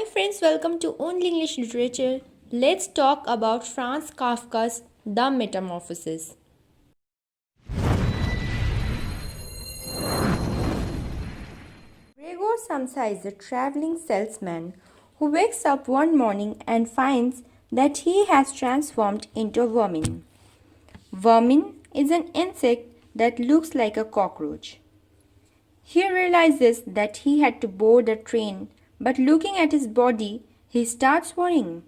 friends, welcome to Only English Literature. Let's talk about Franz Kafka's The Metamorphosis. Gregor Samsa is a traveling salesman who wakes up one morning and finds that he has transformed into a vermin. Vermin is an insect that looks like a cockroach. He realizes that he had to board a train, but looking at his body, he starts worrying.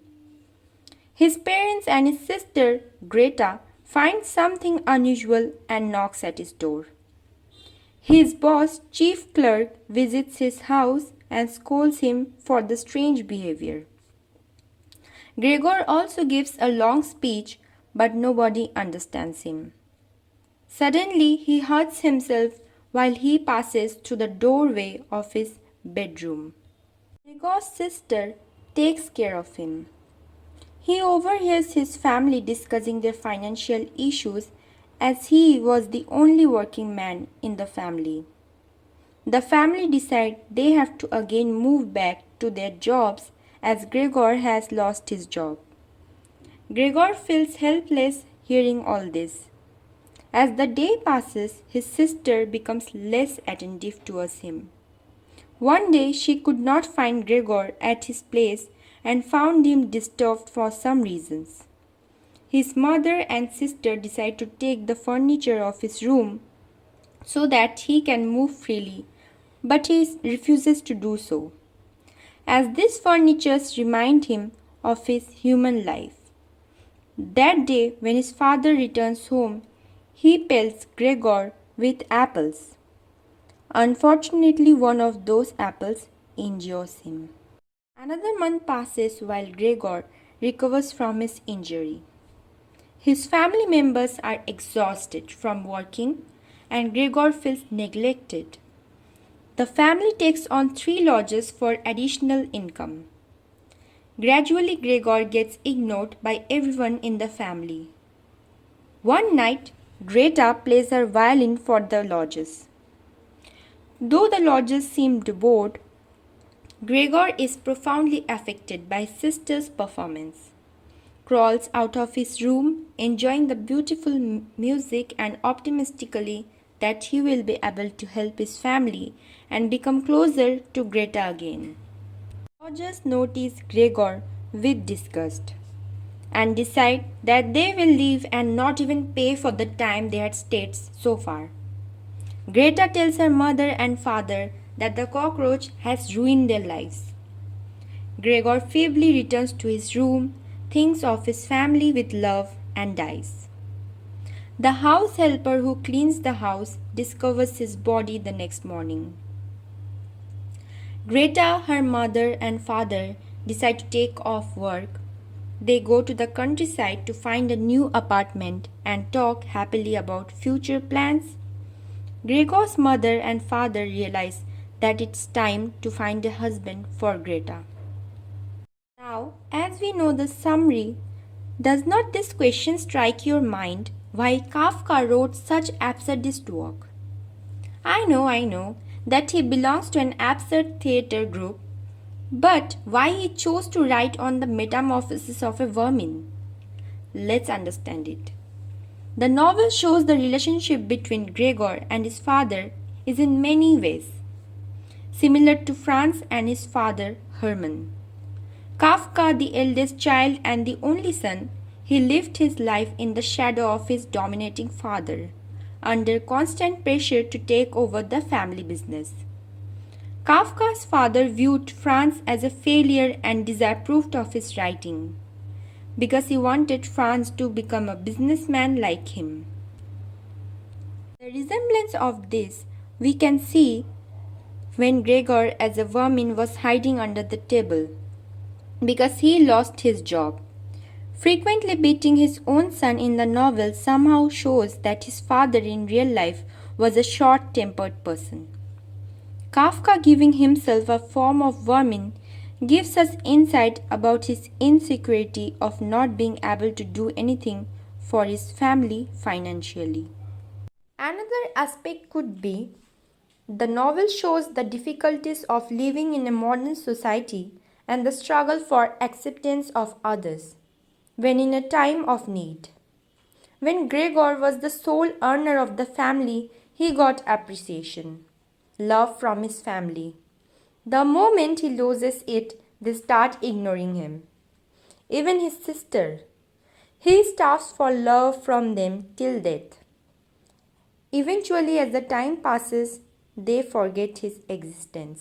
His parents and his sister, Greta, find something unusual and knocks at his door. His boss, chief clerk, visits his house and scolds him for the strange behavior. Gregor also gives a long speech, but nobody understands him. Suddenly, he hurts himself while he passes through the doorway of his bedroom. Gregor's sister takes care of him. He overhears his family discussing their financial issues as he was the only working man in the family. The family decide they have to again move back to their jobs as Gregor has lost his job. Gregor feels helpless hearing all this. As the day passes, his sister becomes less attentive towards him. One day she could not find Gregor at his place and found him disturbed for some reasons. His mother and sister decide to take the furniture of his room so that he can move freely, but he refuses to do so, as these furnitures remind him of his human life. That day, when his father returns home, he pelts Gregor with apples. Unfortunately, one of those apples injures him. Another month passes while Gregor recovers from his injury. His family members are exhausted from working and Gregor feels neglected. The family takes on 3 lodges for additional income. Gradually, Gregor gets ignored by everyone in the family. One night, Greta plays her violin for the lodges. Though the lodges seemed bored, Gregor is profoundly affected by his sister's performance. Crawls out of his room, enjoying the beautiful music and optimistically that he will be able to help his family and become closer to Greta again. Lodgers notice Gregor with disgust and decide that they will leave and not even pay for the time they had stayed so far. Greta tells her mother and father that the cockroach has ruined their lives. Gregor feebly returns to his room, thinks of his family with love, and dies. The house helper who cleans the house discovers his body the next morning. Greta, her mother, and father decide to take off work. They go to the countryside to find a new apartment and talk happily about future plans. Gregor's mother and father realize that it's time to find a husband for Greta. Now, as we know the summary, does not this question strike your mind why Kafka wrote such absurdist work? I know that he belongs to an absurd theatre group, but why he chose to write on the metamorphosis of a vermin? Let's understand it. The novel shows the relationship between Gregor and his father is in many ways similar to Franz and his father Hermann. Kafka, the eldest child and the only son, he lived his life in the shadow of his dominating father, under constant pressure to take over the family business. Kafka's father viewed Franz as a failure and disapproved of his writing, because he wanted Franz to become a businessman like him. The resemblance of this we can see when Gregor as a vermin was hiding under the table, because he lost his job. Frequently beating his own son in the novel somehow shows that his father in real life was a short-tempered person. Kafka giving himself a form of vermin gives us insight about his insecurity of not being able to do anything for his family financially. Another aspect could be the novel shows the difficulties of living in a modern society and the struggle for acceptance of others when in a time of need. When Gregor was the sole earner of the family, he got appreciation, love from his family. The moment he loses it, they start ignoring him. Even his sister. He starves for love from them till death. Eventually, as the time passes, they forget his existence.